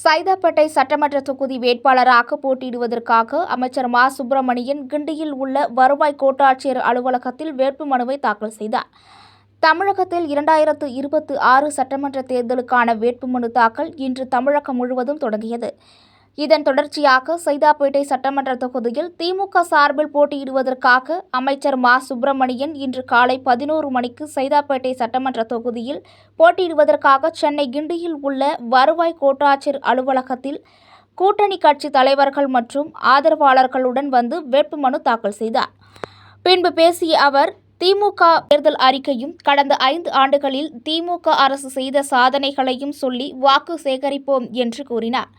சைதாப்பேட்டை சட்டமன்ற தொகுதி வேட்பாளராக போட்டியிடுவதற்காக அமைச்சர் மா. சுப்பிரமணியன் கிண்டியில் உள்ள வருவாய் கோட்டாட்சியர் அலுவலகத்தில் வேட்புமனுவை தாக்கல் செய்தார். தமிழகத்தில் 2026 சட்டமன்ற தேர்தலுக்கான வேட்புமனு தாக்கல் இன்று தமிழகம் முழுவதும் தொடங்கியது. இதன் தொடர்ச்சியாக சைதாப்பேட்டை சட்டமன்ற தொகுதியில் திமுக சார்பில் போட்டியிடுவதற்காக அமைச்சர் மா. சுப்பிரமணியன் இன்று காலை 11 மணிக்கு சைதாப்பேட்டை சட்டமன்ற தொகுதியில் போட்டியிடுவதற்காக சென்னை கிண்டியில் உள்ள வருவாய் கோட்டாட்சியர் அலுவலகத்தில் கூட்டணி கட்சி தலைவர்கள் மற்றும் ஆதரவாளர்களுடன் வந்து வேட்புமனு தாக்கல் செய்தார். பின்பு பேசிய அவர், திமுக தேர்தல் அறிக்கையும் கடந்த 5 ஆண்டுகளில் திமுக அரசு செய்த சாதனைகளையும் சொல்லி வாக்கு சேகரிப்போம் என்று கூறினார்.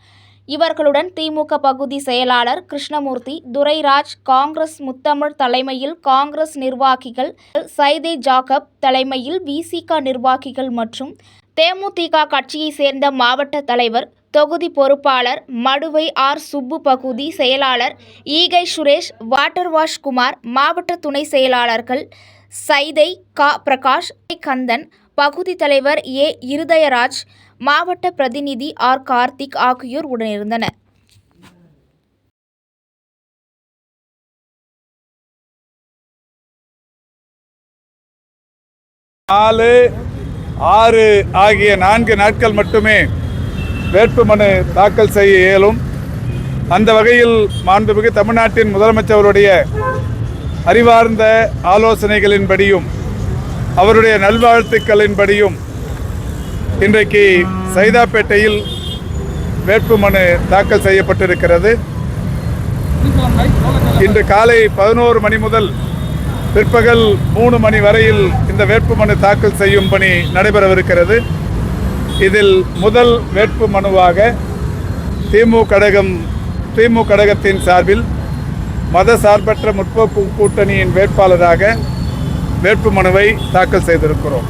இவர்களுடன் திமுக பகுதி செயலாளர் கிருஷ்ணமூர்த்தி, துரைராஜ், காங்கிரஸ் முத்தமிழ் தலைமையில் காங்கிரஸ் நிர்வாகிகள், சைதே ஜாக்கப் தலைமையில் விசிக நிர்வாகிகள் மற்றும் தேமுதிக கட்சியை சேர்ந்த மாவட்ட தலைவர், தொகுதி பொறுப்பாளர் மடுவை ஆர். சுப்பு, பகுதி செயலாளர் ஈகை சுரேஷ், வாட்டர் வாஷ் குமார், மாவட்ட துணை செயலாளர்கள் சைதை க. பிரகாஷ், கந்தன், பகுதி தலைவர் ஏ. இருதயராஜ், மாவட்ட பிரதிநிதி ஆர். கார்த்திக் ஆகியோர் உடனிருந்தனர். நாலு, 6 ஆகிய 4 நாட்கள் மட்டுமே வேட்புமனு தாக்கல் செய்ய இயலும். அந்த வகையில் மாண்புமிகு தமிழ்நாட்டின் முதலமைச்சருடைய அறிவார்ந்த ஆலோசனைகளின்படியும் அவருடைய நல்வாழ்த்துக்களின்படியும் இன்றைக்கு சைதாப்பேட்டையில் வேட்புமனு தாக்கல் செய்யப்பட்டிருக்கிறது. இன்று காலை 11 மணி முதல் பிற்பகல் 3 மணி வரையில் இந்த வேட்புமனு தாக்கல் செய்யும் பணி நடைபெறவிருக்கிறது. இதில் முதல் வேட்புமனுவாக திமுக கழகத்தின் சார்பில் மத சார்பற்ற முற்போக்கு கூட்டணியின் வேட்பாளராக வேட்புமனுவை தாக்கல் செய்திருக்கிறோம்.